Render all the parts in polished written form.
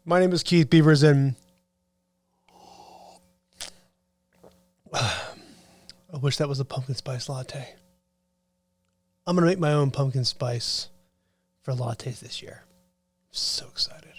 My name is Keith Beavers, and I wish that was a pumpkin spice latte. I'm going to make my own pumpkin spice for lattes this year. So excited.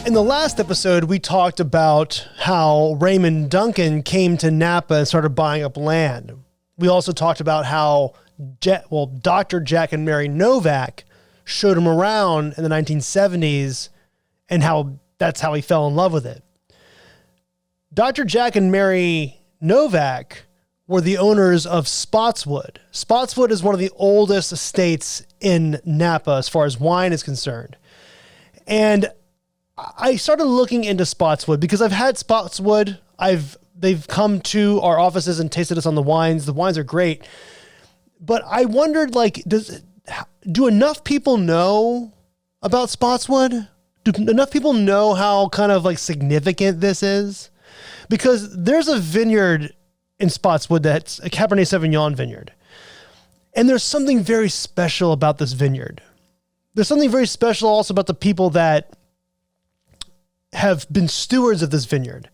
In the last episode, we talked about how Raymond Duncan came to Napa and started buying up land. We also talked about how Dr. Jack and Mary Novak showed him around in the 1970s and how that's how he fell in love with it. Dr. Jack and Mary Novak were the owners of Spottswoode. Spottswoode is one of the oldest estates in Napa as far as wine is concerned. And I started looking into Spottswoode because I've had Spottswoode. They've come to our offices and tasted us on the wines. The wines are great. But I wondered, do enough people know about Spottswoode? Do enough people know how kind of significant this is? Because there's a vineyard in Spottswoode that's a Cabernet Sauvignon vineyard. And there's something very special about this vineyard. There's something very special also about the people that have been stewards of this vineyard.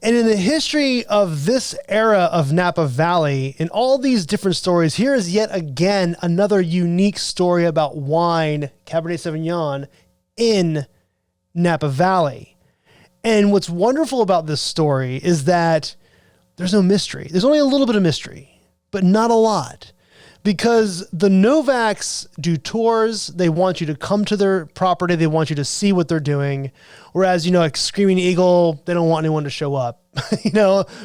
And in the history of this era of Napa Valley, in all these different stories, here is yet again another unique story about wine, Cabernet Sauvignon, in Napa Valley. And what's wonderful about this story is that there's no mystery. There's only a little bit of mystery, but not a lot. Because the Novaks do tours. They want you to come to their property. They want you to see what they're doing. Whereas, like Screaming Eagle, they don't want anyone to show up.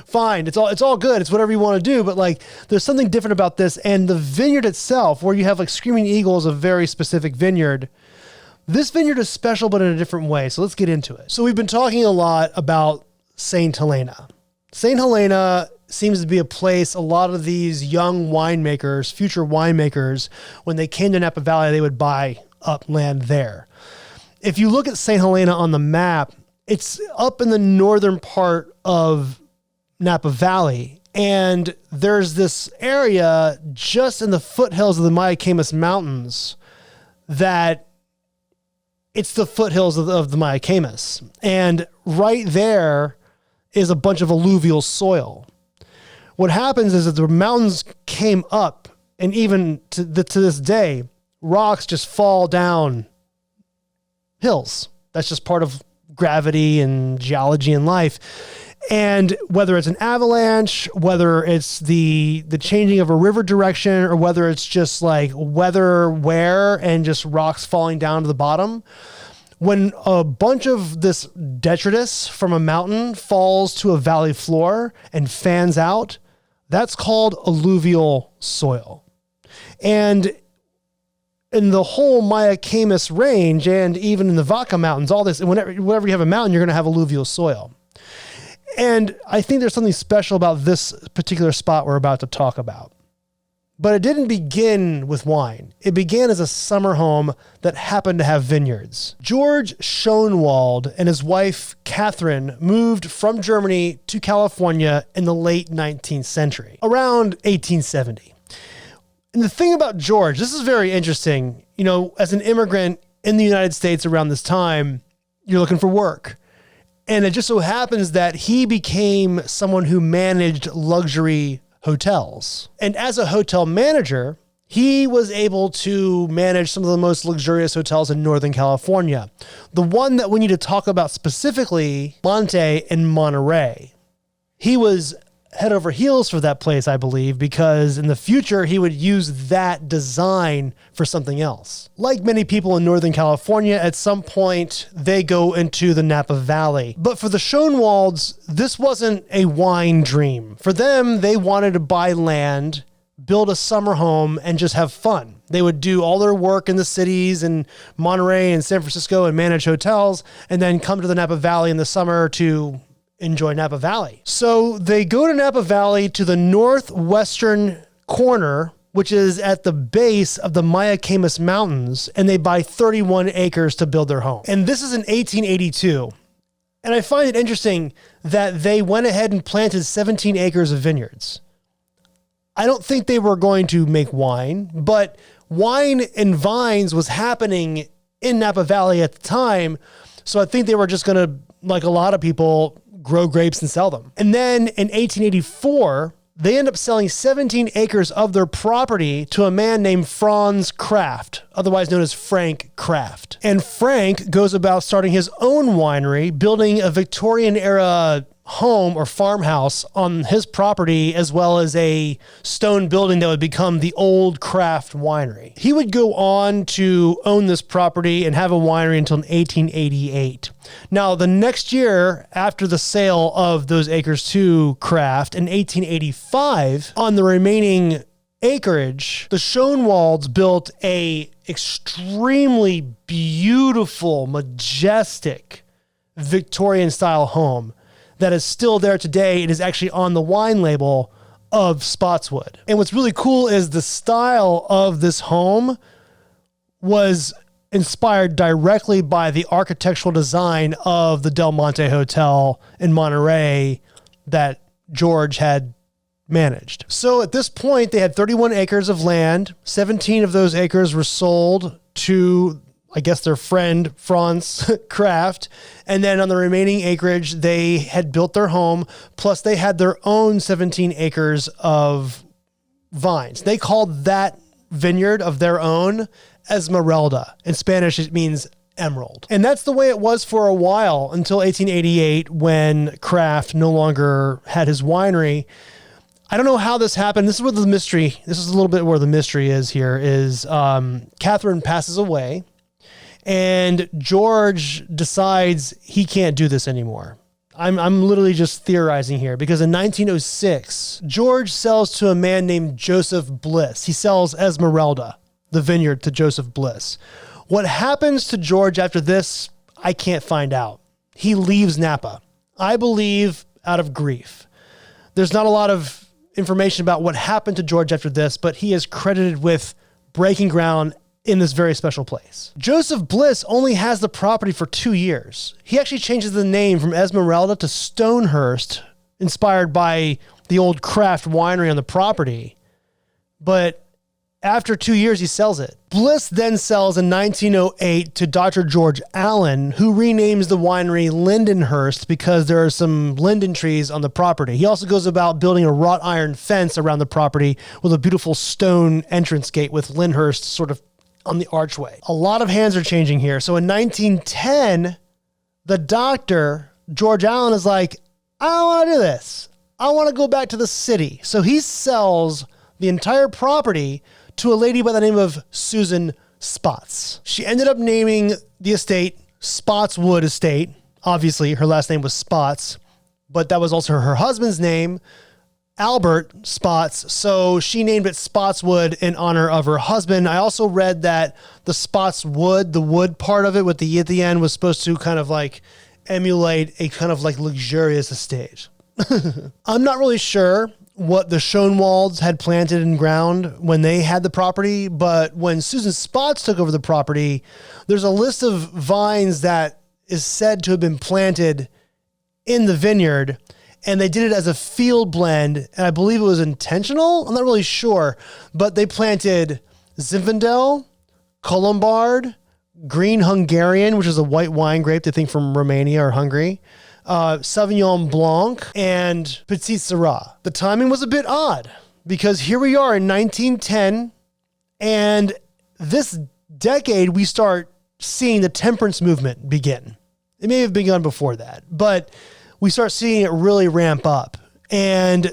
Fine. It's all good. It's whatever you want to do. But there's something different about this. And the vineyard itself, where you have Screaming Eagle is a very specific vineyard. This vineyard is special, but in a different way. So let's get into it. So we've been talking a lot about St. Helena. St. Helena seems to be a place a lot of these young winemakers, future winemakers, when they came to Napa Valley, they would buy up land there. If you look at St. Helena on the map, it's up in the northern part of Napa Valley. And there's this area just in the foothills of the Mayacamas Mountains that it's the foothills of the Mayacamas. And right there is a bunch of alluvial soil. What happens is that the mountains came up, and even to this day, rocks just fall down hills. That's just part of gravity and geology and life. And whether it's an avalanche, whether it's the changing of a river direction, or whether it's just weather wear and just rocks falling down to the bottom, when a bunch of this detritus from a mountain falls to a valley floor and fans out, that's called alluvial soil. And in the whole Mayacamas range, and even in the Vaca Mountains, all this, whenever you have a mountain, you're going to have alluvial soil. And I think there's something special about this particular spot we're about to talk about. But it didn't begin with wine. It began as a summer home that happened to have vineyards. George Schoenwald and his wife, Catherine, moved from Germany to California in the late 19th century, around 1870. And the thing about George, this is very interesting. As an immigrant in the United States around this time, you're looking for work. And it just so happens that he became someone who managed luxury hotels. And as a hotel manager, he was able to manage some of the most luxurious hotels in Northern California. The one that we need to talk about specifically, Monte in Monterey. He was head over heels for that place, I believe, because in the future, he would use that design for something else. Like many people in Northern California, at some point, they go into the Napa Valley. But for the Schoenwalds, this wasn't a wine dream. For them, they wanted to buy land, build a summer home, and just have fun. They would do all their work in the cities in Monterey and San Francisco and manage hotels, and then come to the Napa Valley in the summer to enjoy Napa Valley. So they go to Napa Valley to the northwestern corner, which is at the base of the Mayacamas Mountains, and they buy 31 acres to build their home. And this is in 1882. And I find it interesting that they went ahead and planted 17 acres of vineyards. I don't think they were going to make wine, but wine and vines was happening in Napa Valley at the time. So I think they were just going to, like a lot of people, grow grapes and sell them. And then in 1884, they end up selling 17 acres of their property to a man named Franz Kraft, otherwise known as Frank Kraft. And Frank goes about starting his own winery, building a Victorian era home or farmhouse on his property, as well as a stone building that would become the Old Kraft Winery. He would go on to own this property and have a winery until 1888. Now, the next year after the sale of those acres to Kraft in 1885, on the remaining acreage, the Schoenwalds built a extremely beautiful, majestic Victorian style home that is still there today. It is actually on the wine label of Spottswoode. And what's really cool is the style of this home was inspired directly by the architectural design of the Del Monte Hotel in Monterey that George had managed. So at this point, they had 31 acres of land. 17 of those acres were sold to, I guess, their friend Franz Kraft. And then on the remaining acreage, they had built their home. Plus they had their own 17 acres of vines. They called that vineyard of their own Esmeralda. In Spanish, it means emerald. And that's the way it was for a while until 1888, when Kraft no longer had his winery. I don't know how this happened. This is where the mystery, this is a little bit where the mystery is here, is Catherine passes away. And George decides he can't do this anymore. I'm literally just theorizing here, because in 1906, George sells to a man named Joseph Bliss. He sells Esmeralda, the vineyard, to Joseph Bliss. What happens to George after this, I can't find out. He leaves Napa, I believe, out of grief. There's not a lot of information about what happened to George after this, but he is credited with breaking ground in this very special place. Joseph Bliss only has the property for 2 years. He actually changes the name from Esmeralda to Stonehurst, inspired by the Old Kraft Winery on the property. But after 2 years, he sells it. Bliss then sells in 1908 to Dr. George Allen, who renames the winery Lindenhurst because there are some linden trees on the property. He also goes about building a wrought iron fence around the property with a beautiful stone entrance gate with Lyndhurst sort of on the archway. A lot of hands are changing here. So in 1910, the doctor, George Allen, is like, I don't want to do this. I want to go back to the city. So he sells the entire property to a lady by the name of Susan Spotts. She ended up naming the estate Spottswoode Estate. Obviously, her last name was Spotts, but that was also her husband's name, Albert Spotts. So she named it Spottswoode in honor of her husband. I also read that the Spottswoode, the wood part of it with the E at the end, was supposed to kind of like emulate a kind of like luxurious estate. I'm not really sure what the Schoenwalds had planted in ground when they had the property, but when Susan Spotts took over the property, there's a list of vines that is said to have been planted in the vineyard, and they did it as a field blend, and I believe it was intentional. I'm not really sure, but they planted Zinfandel, Colombard, Green Hungarian, which is a white wine grape, they think from Romania or Hungary, Sauvignon Blanc, and Petit Syrah. The timing was a bit odd because here we are in 1910, and this decade we start seeing the temperance movement begin. It may have begun before that, but we start seeing it really ramp up. And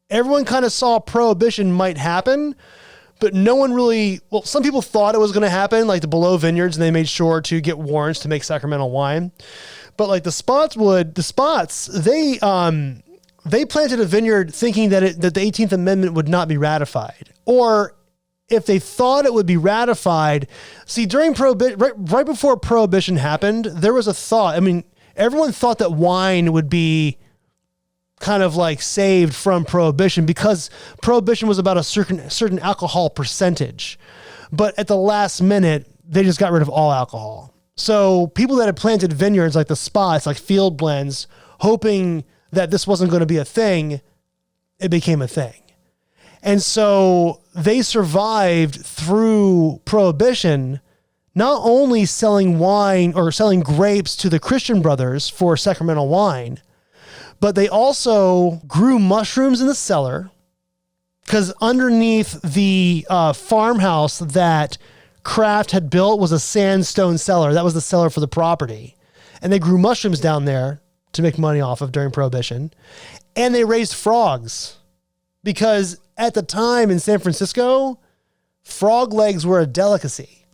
everyone kind of saw prohibition might happen, but no one really, well, some people thought it was going to happen, like the Below Vineyards, and they made sure to get warrants to make sacramental wine. But like the Spotts, they planted a vineyard thinking that the 18th Amendment would not be ratified. Or if they thought it would be ratified, see, during right before Prohibition happened, there was a thought. I mean, everyone thought that wine would be kind of like saved from Prohibition because Prohibition was about a certain alcohol percentage. But at the last minute, they just got rid of all alcohol. So people that had planted vineyards like the Spotts, like field blends, hoping that this wasn't going to be a thing, it became a thing. And so they survived through Prohibition, not only selling wine or selling grapes to the Christian Brothers for sacramental wine, but they also grew mushrooms in the cellar, because underneath the farmhouse that Kraft had built was a sandstone cellar. That was the cellar for the property. And they grew mushrooms down there to make money off of during Prohibition. And they raised frogs, because at the time in San Francisco, frog legs were a delicacy.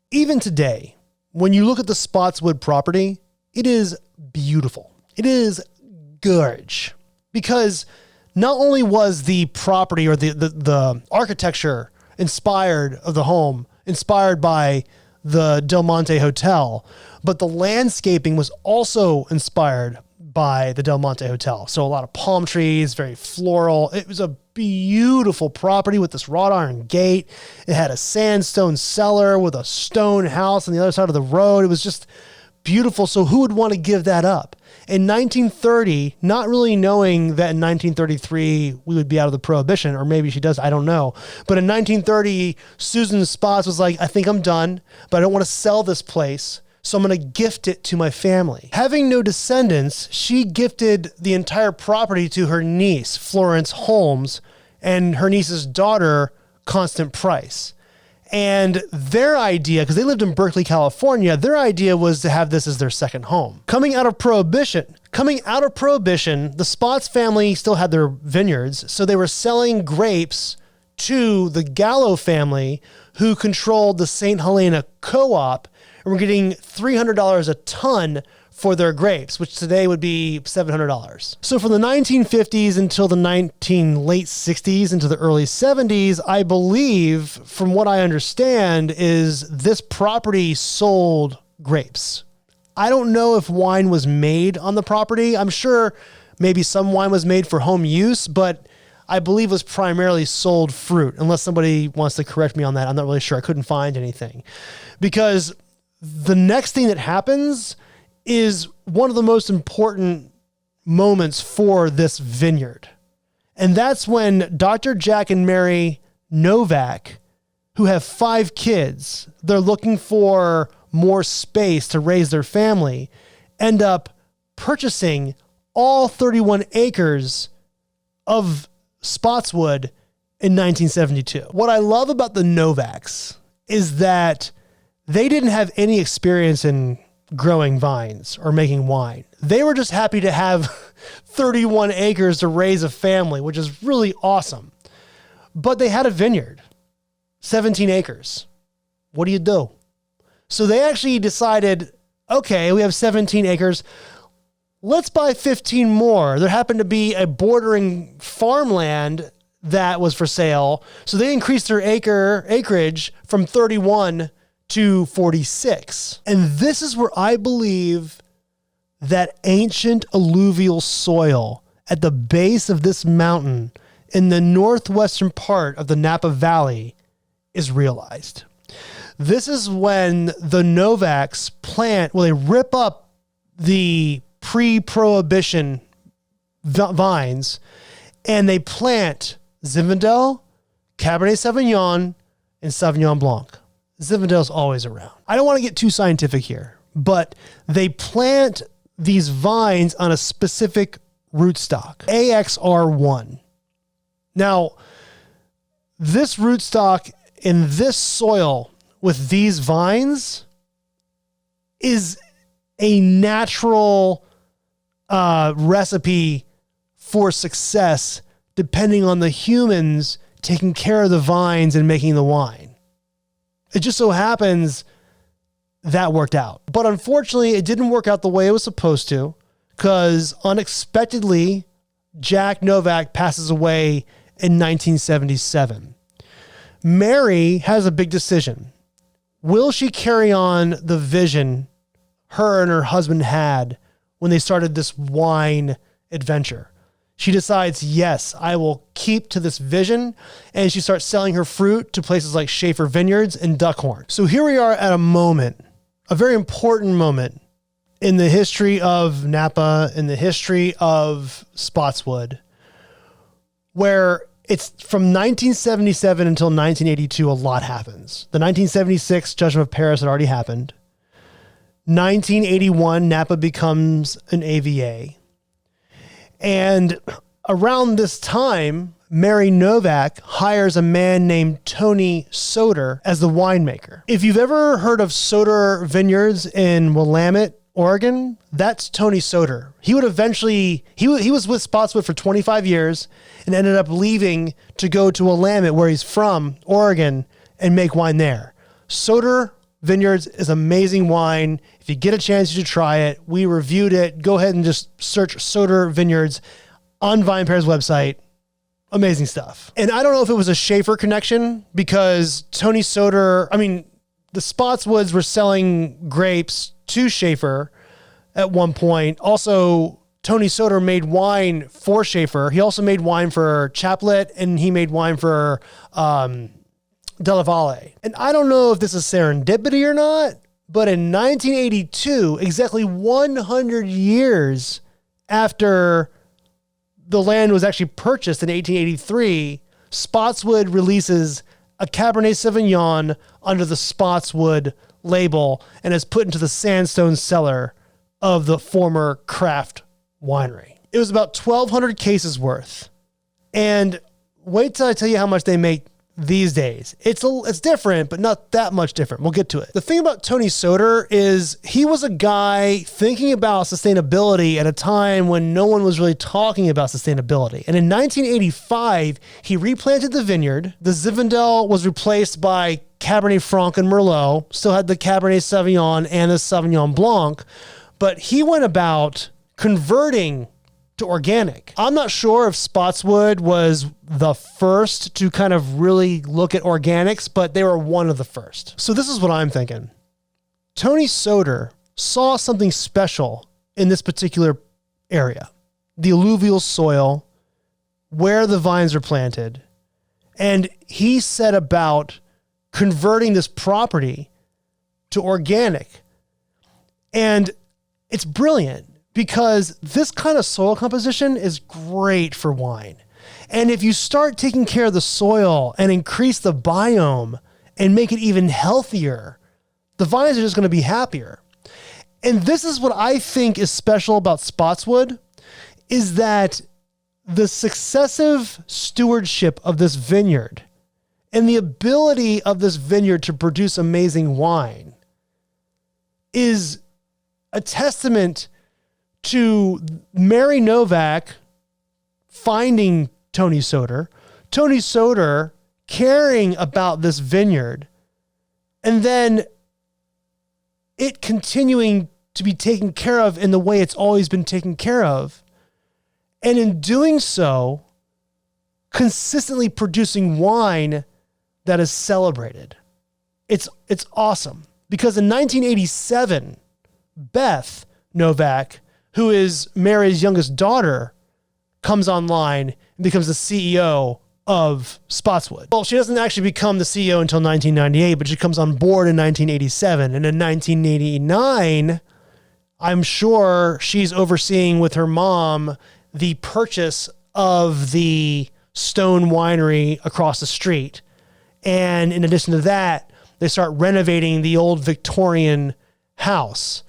Even today, when you look at the Spottswoode property, it is beautiful. It is gorge, because not only was the property or the architecture inspired of the home, inspired by the Del Monte Hotel, but the landscaping was also inspired by the Del Monte Hotel. So a lot of palm trees, very floral. It was a beautiful property with this wrought iron gate. It had a sandstone cellar with a stone house on the other side of the road. It was just beautiful. So who would want to give that up? In 1930, not really knowing that in 1933 we would be out of the Prohibition, or maybe she does, I don't know. But in 1930, Susan Spotts was like, I think I'm done, but I don't want to sell this place, so I'm going to gift it to my family. Having no descendants, she gifted the entire property to her niece, Florence Holmes, and her niece's daughter, Constant Price. And their idea, because they lived in Berkeley, California, their idea was to have this as their second home. Coming out of Prohibition, the Spotts family still had their vineyards, so they were selling grapes to the Gallo family, who controlled the St. Helena Co-op, and were getting $300 a ton for their grapes, which today would be $700. So from the 1950s until the late 60s into the early 70s, I believe, from what I understand, is this property sold grapes. I don't know if wine was made on the property. I'm sure maybe some wine was made for home use, but I believe it was primarily sold fruit, unless somebody wants to correct me on that. I'm not really sure. I couldn't find anything. Because the next thing that happens is one of the most important moments for this vineyard. And that's when Dr. Jack and Mary Novak, who have 5 kids, they're looking for more space to raise their family, end up purchasing all 31 acres of Spottswoode in 1972. What I love about the Novaks is that they didn't have any experience in growing vines or making wine. They were just happy to have 31 acres to raise a family, which is really awesome. But they had a vineyard, 17 acres. What do you do? So they actually decided, okay, we have 17 acres. Let's buy 15 more. There happened to be a bordering farmland that was for sale. So they increased their acreage from 31 to 46. And this is where I believe that ancient alluvial soil at the base of this mountain in the northwestern part of the Napa Valley is realized. This is when the Novaks they rip up the pre-Prohibition vines and they plant Zinfandel, Cabernet Sauvignon, and Sauvignon Blanc. Zinfandel's always around. I don't want to get too scientific here, but they plant these vines on a specific rootstock, AXR1. Now, this rootstock in this soil with these vines is a natural recipe for success, depending on the humans taking care of the vines and making the wine. It just so happens that worked out. But unfortunately, it didn't work out the way it was supposed to, because unexpectedly, Jack Novak passes away in 1977. Mary has a big decision. Will she carry on the vision her and her husband had when they started this wine adventure? She decides, yes, I will keep to this vision. And she starts selling her fruit to places like Schaefer Vineyards and Duckhorn. So here we are at a moment, a very important moment in the history of Napa, in the history of Spottswoode, where it's from 1977 until 1982, a lot happens. The 1976 Judgment of Paris had already happened. 1981, Napa becomes an AVA. And around this time, Mary Novak hires a man named Tony Soter as the winemaker. If you've ever heard of Soter Vineyards in Willamette, Oregon, that's Tony Soter. He would eventually, he was with Spottswoode for 25 years and ended up leaving to go to Willamette, where he's from, Oregon, and make wine there. Soter Vineyards is amazing wine. If you get a chance, you should try it. We reviewed it. Go ahead and just search Soter Vineyards on VinePair's website. Amazing stuff. And I don't know if it was a Schaefer connection, because Tony Soter, the Spottswoods were selling grapes to Schaefer at one point. Also, Tony Soter made wine for Schaefer. He also made wine for Chaplet, and he made wine for Della Valle. And I don't know if this is serendipity or not, but in 1982, exactly 100 years after the land was actually purchased in 1883, Spottswoode releases a Cabernet Sauvignon under the Spottswoode label and is put into the sandstone cellar of the former Craft Winery. It was about 1,200 cases worth. And wait till I tell you how much they make these days. It's different, but not that much different. We'll get to it. The thing about Tony Soter is he was a guy thinking about sustainability at a time when no one was really talking about sustainability. And in 1985, he replanted the vineyard. The Zinfandel was replaced by Cabernet Franc and Merlot, still had the Cabernet Sauvignon and the Sauvignon Blanc, but he went about converting to organic. I'm not sure if Spottswoode was the first to kind of really look at organics, but they were one of the first. So this is what I'm thinking. Tony Soter saw something special in this particular area, the alluvial soil, where the vines are planted, and he set about converting this property to organic. And it's brilliant, because this kind of soil composition is great for wine. And if you start taking care of the soil and increase the biome and make it even healthier, the vines are just going to be happier. And this is what I think is special about Spottswoode, is that the successive stewardship of this vineyard and the ability of this vineyard to produce amazing wine is a testament to Mary Novak finding Tony Soter caring about this vineyard, and then it continuing to be taken care of in the way it's always been taken care of. And in doing so, consistently producing wine that is celebrated. It's awesome, because in 1987, Beth Novak, who is Mary's youngest daughter, comes online and becomes the CEO of Spottswoode. Well, she doesn't actually become the CEO until 1998, but she comes on board in 1987. And in 1989, I'm sure she's overseeing with her mom the purchase of the Stone Winery across the street. And in addition to that, they start renovating the old Victorian house.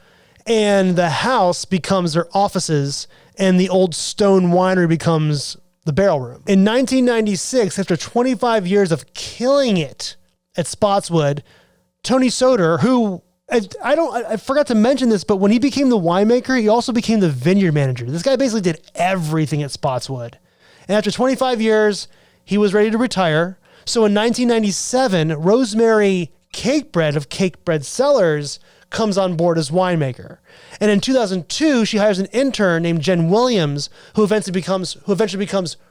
And the house becomes their offices, and the old Stone Winery becomes the barrel room. In 1996, after 25 years of killing it at Spottswoode, Tony Soter, who I forgot to mention this, but when he became the winemaker, he also became the vineyard manager. This guy basically did everything at Spottswoode. And after 25 years, he was ready to retire. So in 1997, Rosemary Cakebread of Cakebread Cellars comes on board as winemaker. And in 2002, she hires an intern named Jen Williams, who eventually becomes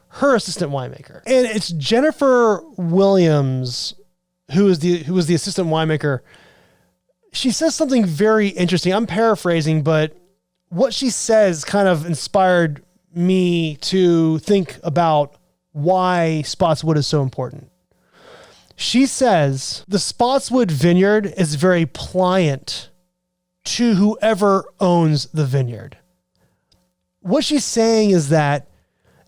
her assistant winemaker. And it's Jennifer Williams, who was the assistant winemaker. She says something very interesting. I'm paraphrasing, but what she says kind of inspired me to think about why Spottswoode is so important. She says the Spottswoode vineyard is very pliant to whoever owns the vineyard. What she's saying is that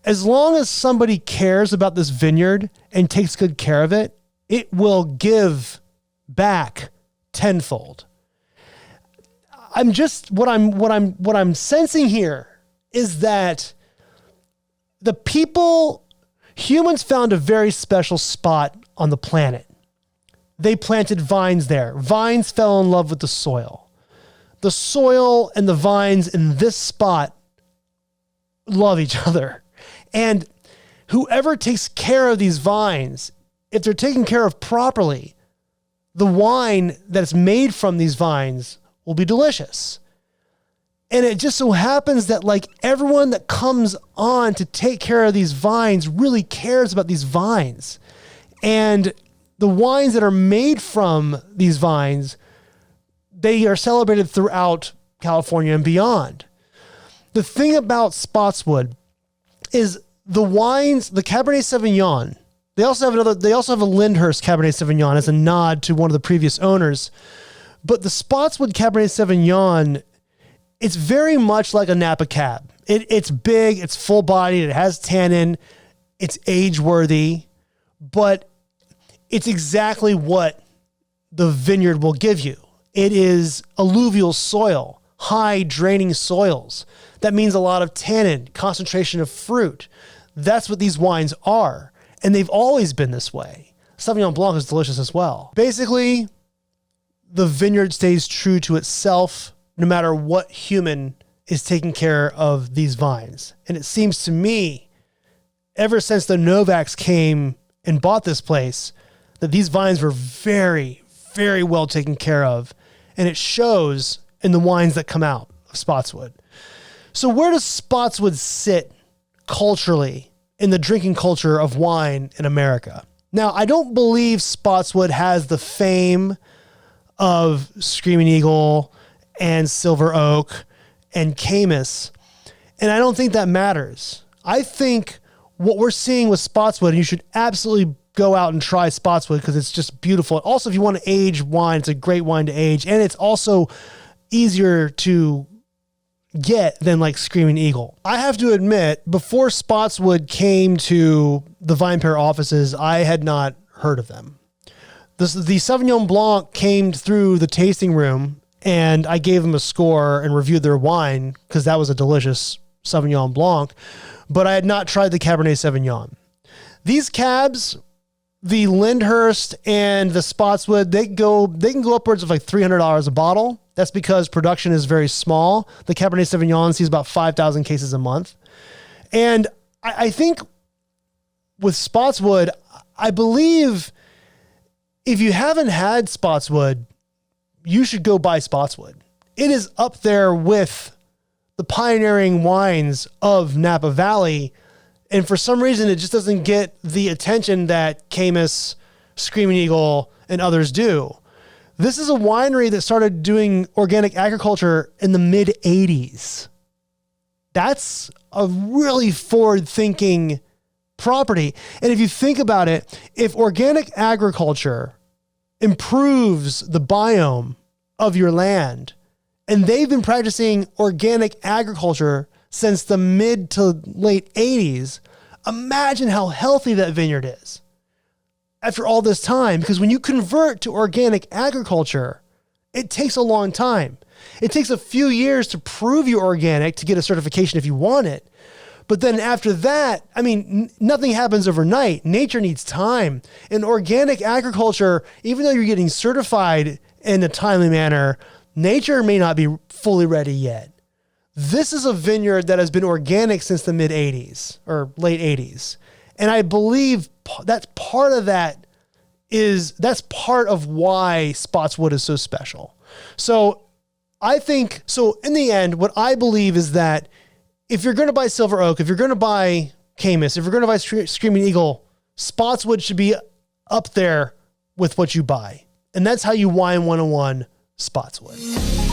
as long as somebody cares about this vineyard and takes good care of it, it will give back tenfold. What I'm sensing here is that humans found a very special spot on the planet. They planted vines there. Vines fell in love with the soil. The soil and the vines in this spot love each other. And whoever takes care of these vines, if they're taken care of properly, the wine that's made from these vines will be delicious. And it just so happens that like everyone that comes on to take care of these vines really cares about these vines. And the wines that are made from these vines, they are celebrated throughout California and beyond. The thing about Spottswoode is the wines, the Cabernet Sauvignon, they also have a Lyndhurst Cabernet Sauvignon as a nod to one of the previous owners. But the Spottswoode Cabernet Sauvignon, it's very much like a Napa Cab. It's big, it's full bodied, it has tannin, it's age worthy, but it's exactly what the vineyard will give you. It is alluvial soil, high draining soils. That means a lot of tannin, concentration of fruit. That's what these wines are. And they've always been this way. Sauvignon Blanc is delicious as well. Basically, the vineyard stays true to itself no matter what human is taking care of these vines. And it seems to me, ever since the Novaks came and bought this place, that these vines were very, very well taken care of. And it shows in the wines that come out of Spottswoode. So where does Spottswoode sit culturally in the drinking culture of wine in America? Now, I don't believe Spottswoode has the fame of Screaming Eagle and Silver Oak and Caymus, and I don't think that matters. I think what we're seeing with Spottswoode, and you should absolutely go out and try Spottswoode because it's just beautiful. Also, if you want to age wine, it's a great wine to age, and it's also easier to get than like Screaming Eagle. I have to admit, before Spottswoode came to the VinePair offices, I had not heard of them. The Sauvignon Blanc came through the tasting room and I gave them a score and reviewed their wine because that was a delicious Sauvignon Blanc, but I had not tried the Cabernet Sauvignon. These cabs, the Lyndhurst and the Spottswoode, they can go upwards of like $300 a bottle. That's because production is very small. The Cabernet Sauvignon sees about 5,000 cases a month. And I think with Spottswoode, I believe if you haven't had Spottswoode, you should go buy Spottswoode. It is up there with the pioneering wines of Napa Valley. And for some reason, it just doesn't get the attention that Caymus, Screaming Eagle, and others do. This is a winery that started doing organic agriculture in the mid-'80s. That's a really forward-thinking property. And if you think about it, if organic agriculture improves the biome of your land, and they've been practicing organic agriculture since the mid to late 80s, imagine how healthy that vineyard is after all this time. Because when you convert to organic agriculture, it takes a long time. It takes a few years to prove you're organic to get a certification if you want it. But then after that, I mean, nothing happens overnight. Nature needs time. In organic agriculture, even though you're getting certified in a timely manner, nature may not be fully ready yet. This is a vineyard that has been organic since the mid 80s or late 80s. And I believe that's part of that's part of why Spottswoode is so special. So I think, so in the end, what I believe is that if you're going to buy Silver Oak, if you're going to buy Caymus, if you're going to buy Screaming Eagle, Spottswoode should be up there with what you buy. And that's how you wine 101 Spottswoode.